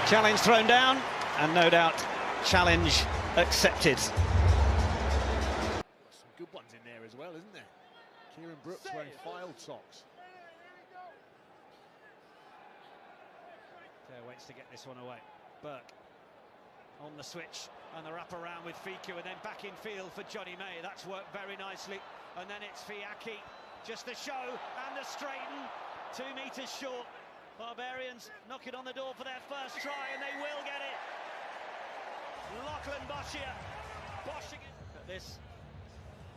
Challenge thrown down, and no doubt challenge accepted. Some good ones in there as well, isn't there? Kieran Brooks wearing filed socks. Claire waits to get this one away. Burke on the switch, and the wrap around with Fiku, and then back in field for Johnny May. That's worked very nicely. And then it's Fiaki, just the show and the straighten. 2 metres short. Barbarians knocking on the door for their first try, and they will get it. Lachlan Boschia, boshing it. This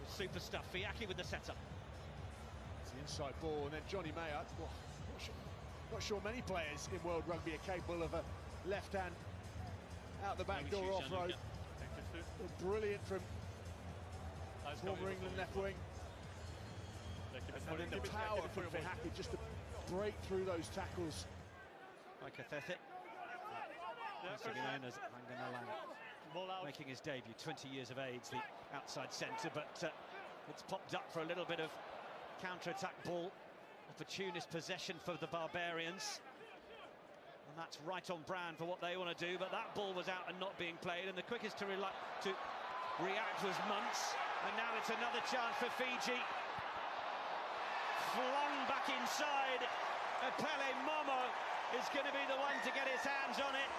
was super stuff. Fiaki with the setup. It's the inside ball, and then Johnny May. Not sure many players in World Rugby are capable of a left hand out the back door off-road. Brilliant from former England left wing. And then the power from Fiaki just to break through those tackles. Like a Thethet. Making his debut, 20 years of age, the outside centre, but it's popped up for a little bit of counter-attack ball. Opportunist possession for the Barbarians. And that's right on brand for what they want to do, but that ball was out and not being played, and the quickest to react was Muntz. And now it's another chance for Fiji. Flung back inside. Pele Momo is going to be the one to get his hands on it.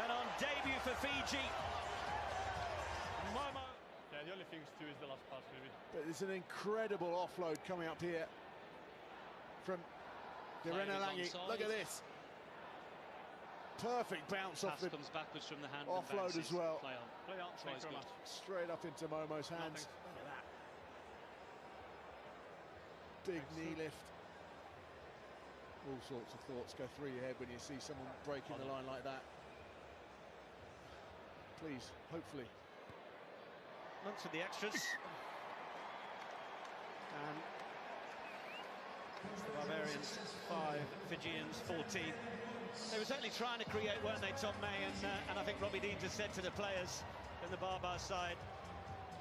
And on debut for Fiji, Momo. Yeah, the only thing to do is the last pass, maybe. But there's an incredible offload coming up here from Derenalangi. Look at this. Perfect bounce off the comes backwards from the hand offload as well. Play on. Thanks very much. Straight up into Momo's hands. Look at that. Big knee lift. All sorts of thoughts go through your head when you see someone breaking the line like that. Please, hopefully. Months with the extras. And the Barbarians 5, Fijians 14. They were certainly trying to create, weren't they, Tom May? And I think Robbie Dean just said to the players on the Barbar side,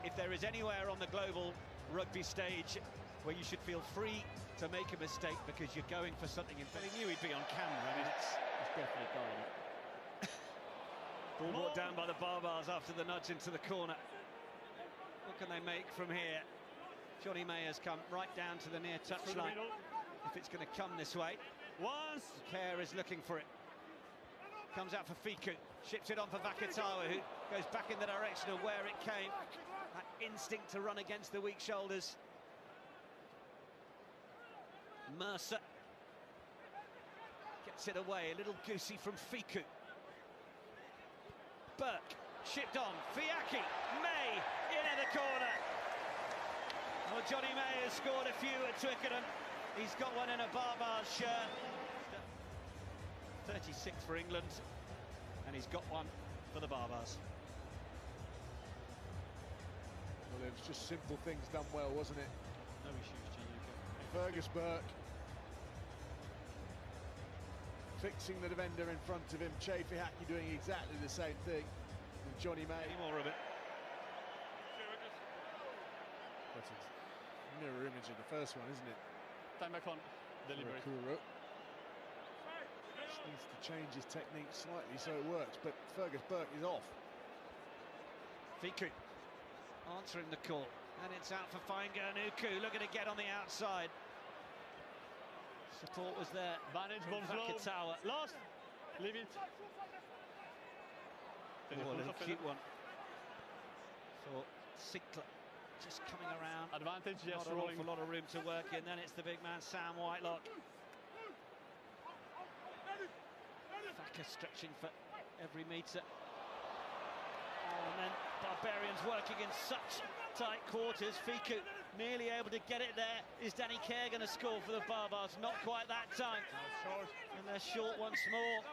if there is anywhere on the global rugby stage where you should feel free to make a mistake because you're going for something, he knew he'd be on camera. I mean, it's definitely going. Ball brought down by the Barbars after the nudge into the corner. What can they make from here? Johnny May has come right down to the near touchline. If it's going to come this way. Care is looking for it. Comes out for Fiku. Ships it on for Vakatawa, who goes back in the direction of where it came. That instinct to run against the weak shoulders. Mercer gets it away. A little goosey from Fiku. Burke shipped on. Fiaki. May in the corner. Well, Johnny May has scored a few at Twickenham. He's got one in a Barbar's shirt. 36 for England, and he's got one for the Barbars. Well, it was just simple things done well, wasn't it? No issues, Gianluca. Fergus Burke fixing the defender in front of him. Che Fiaki doing exactly the same thing with Johnny May. Any more of it? That's a mirror image of the first one, isn't it? Time back on. Deliberate. Just needs to change his technique slightly so it works, but Fergus Burke is off. Fiku answering the call, and it's out for Fainganuku, looking to get on the outside. Support was there. Manage Vakatawa. Lost. Leave it. Oh, a little cute one for Sickler. Just coming around. Advantage, yes, not an awful lot of room to work in. Then it's the big man, Sam Whitelock. Thacker stretching for every metre. Oh, and then Barbarians working in such tight quarters. Fiku nearly able to get it there. Is Danny Kerr going to score for the Barbars? Not quite that time. And they're short once more.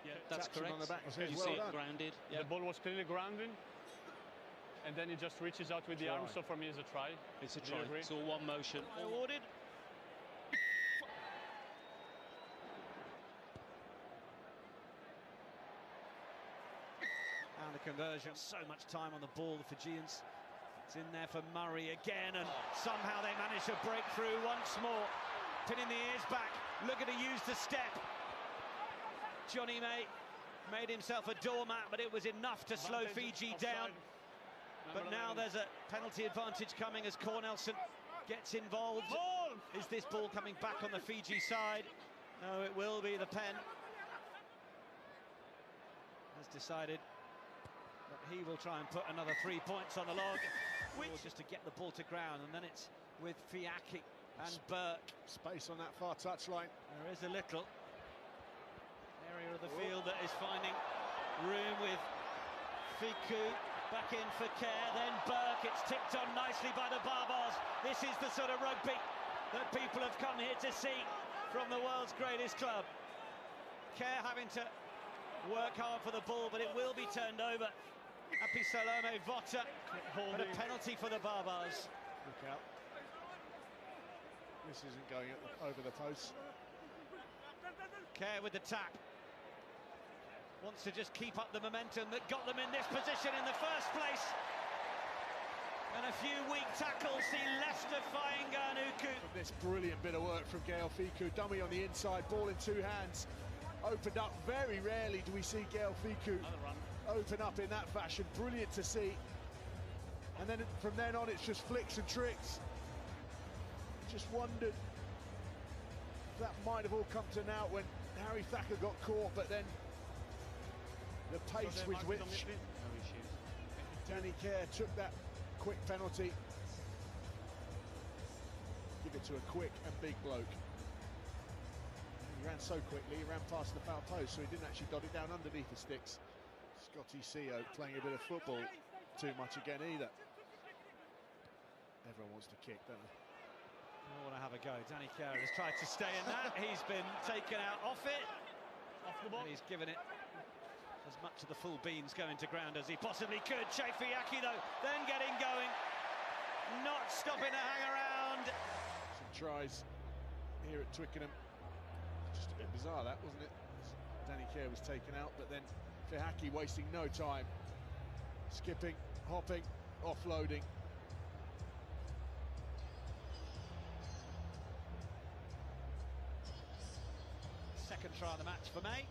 Yeah, that's correct. On the back. You see it grounded. Yeah. The ball was clearly grounded. And then he just reaches out with the arm, so for me it's a try. It's a try. It's all one motion. Awarded. found the conversion. So much time on the ball, the Fijians. It's in there for Murray again, and somehow they manage to break through once more. Pinning the ears back, looking to use the step. Johnny May made himself a doormat, but it was enough to slow Fiji down. But now there's a penalty advantage coming as Cornelsen gets involved. Is this ball coming back on the Fiji side? No, it will be. The pen has decided that he will try and put another 3 points on the log, just to get the ball to ground, and then it's with Fiaki and Burke. Space on that far touchline. There is a little area of the field that is finding room with Fiku back in for Care, then Burke. It's tipped on nicely by the Barbars. This is the sort of rugby that people have come here to see from the world's greatest club. Care having to work hard for the ball, but it will be turned over. Happy Salome Vota, but a penalty for the Barbars. Look out. This isn't going over the post. Care with the tap. Wants to just keep up the momentum that got them in this position in the first place. And a few weak tackles see Leicester Fainganuku. This brilliant bit of work from Gael Fiku. Dummy on the inside, ball in two hands. Opened up. Very rarely do we see Gael Fiku open up in that fashion. Brilliant to see. And then from then on, it's just flicks and tricks. Just wondered if that might have all come to naught when Harry Thacker got caught, but then the pace with which Danny Care took that quick penalty. Give it to a quick and big bloke. He ran so quickly, he ran past the foul post, so he didn't actually dot it down underneath the sticks. Scotty Seo playing a bit of football too much again either. Everyone wants to kick, don't they? I want to have a go. Danny Care has tried to stay in that. He's been taken out off it. Off the ball. And he's given it as much of the full beans going to ground as he possibly could. Fiaki though, then getting going. Not stopping to hang around. Some tries here at Twickenham. Just a bit bizarre that, wasn't it? Danny Care was taken out, but then Fiaki wasting no time. Skipping, hopping, offloading. Second try of the match for May.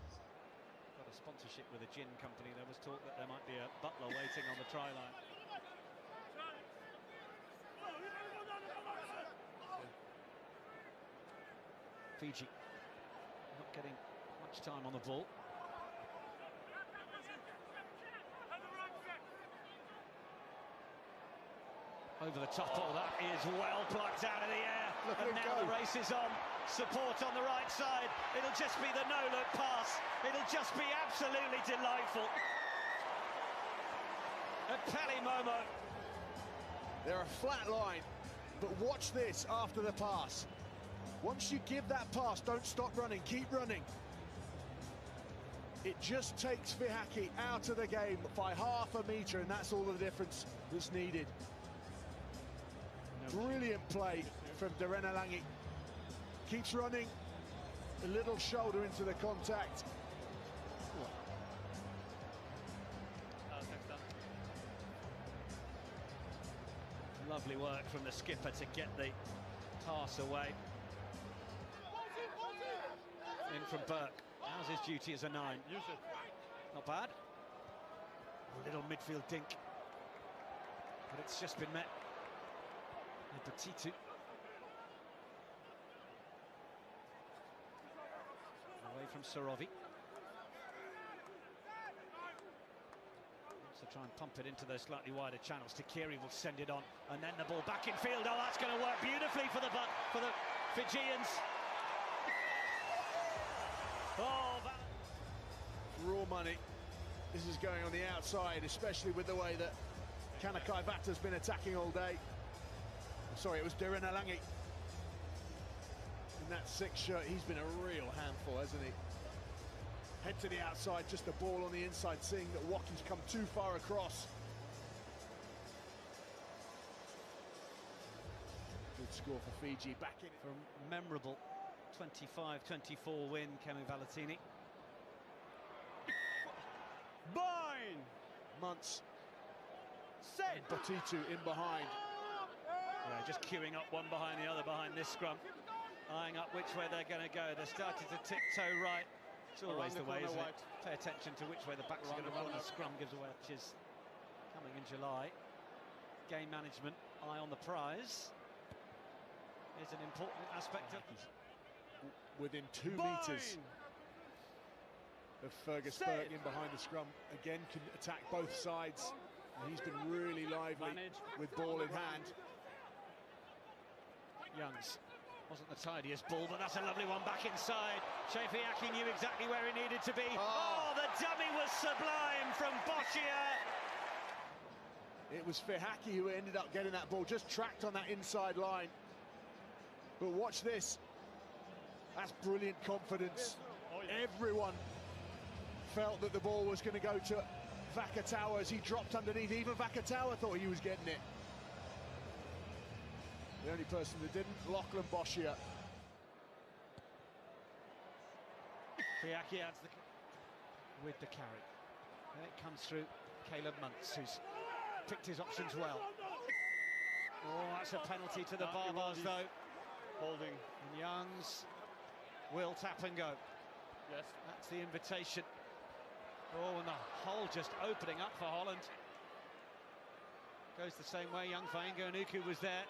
Got a sponsorship with a gin company. There was talk that there might be a butler waiting on the try line. Fiji not getting much time on the ball. Over the top, oh, that is well plucked out of the air. And now the race is on. Support on the right side. It'll just be the no-look pass. It'll just be absolutely delightful. A Peli Momo. They're a flat line, but watch this after the pass. Once you give that pass, don't stop running, keep running. It just takes Fiaki out of the game by half a metre, and that's all the difference that's needed. Brilliant play from Derenalangi. Keeps running, a little shoulder into the contact. Lovely work from the skipper to get the pass away. In from Burke. How's his duty as a 9? Use it. Not bad. A little midfield dink. But it's just been met. Petitu. Away from Sorovi. Wants to try and pump it into those slightly wider channels. Takiri will send it on, and then the ball back in field. Oh, that's going to work beautifully for the Fijians. Oh, raw money. This is going on the outside, especially with the way that Kanakai Vata's been attacking all day. Sorry, it was Derenalangi. In that 6 shirt, he's been a real handful, hasn't he? Head to the outside, just a ball on the inside, seeing that Waki's come too far across. Good score for Fiji, back in it. For a memorable 25-24 win, Kemi Valetini. Bind! months. Batitu in behind. Yeah, just queuing up one behind the other behind this scrum, eyeing up which way they're going to go. They're starting to tiptoe right. It's always the way, isn't it? Pay attention to which way the backs are going to run. The scrum gives away, which is coming in July. Game management, eye on the prize, is an important aspect of. Within 2 metres of Fergus Burke in behind the scrum, again can attack both sides. And he's been really lively with ball in hand. Youngs wasn't the tidiest ball, but that's a lovely one back inside. Shafiaki knew exactly where he needed to be. Oh, the dummy was sublime from Boschia. It was Fihaki who ended up getting that ball, just tracked on that inside line. But watch this. That's brilliant confidence. Oh, yeah. Everyone felt that the ball was going to go to Vakatawa as he dropped underneath. Even Vakatawa thought he was getting it. The only person that didn't, Lachlan Boschia. Fiaki adds with the carry. And it comes through Caleb Muntz, who's picked his options well. Oh, that's a penalty to the Barbars, though. Holding. And Youngs will tap and go. Yes. That's the invitation. Oh, and the hole just opening up for Holland. Goes the same way. Young Faingo-Nuku was there.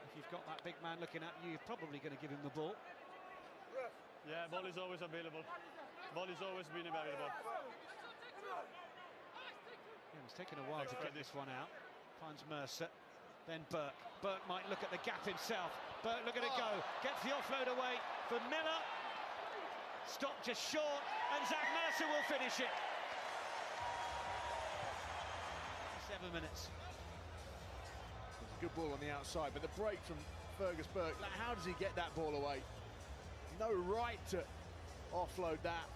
If you've got that big man looking at you, you're probably going to give him the ball. Yeah, ball is always available. Ball has always been available. Yeah, it's taken a while to get this one out. Finds Mercer, then Burke. Burke might look at the gap himself. Burke look at it go. Gets the offload away for Miller. Stopped just short, and Zach Mercer will finish it. 7 minutes. There's a good ball on the outside, but the break from Fergus Burke, how does he get that ball away? No right to offload that.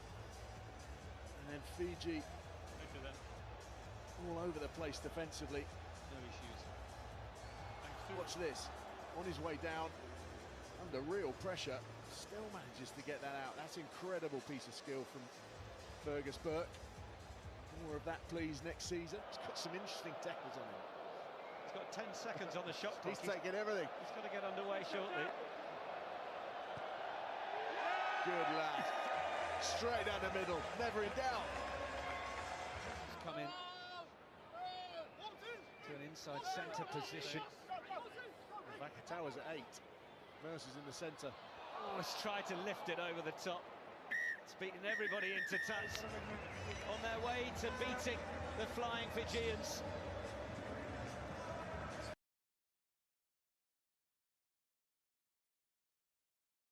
And then Fiji all over the place defensively. No issues. Watch this. On his way down, under real pressure, still manages to get that out. That's an incredible piece of skill from Fergus Burke. More of that, please, next season. He's got some interesting tackles on him. He's got 10 seconds on the shot clock. He's taking everything. He's got to get underway shortly. Good lad. Straight down the middle, never in doubt. He's come in to an inside centre position. Vakatawa's at 8. Versus in the centre. Oh, he's tried to lift it over the top. It's beaten everybody into touch. On their way to beating the Flying Fijians.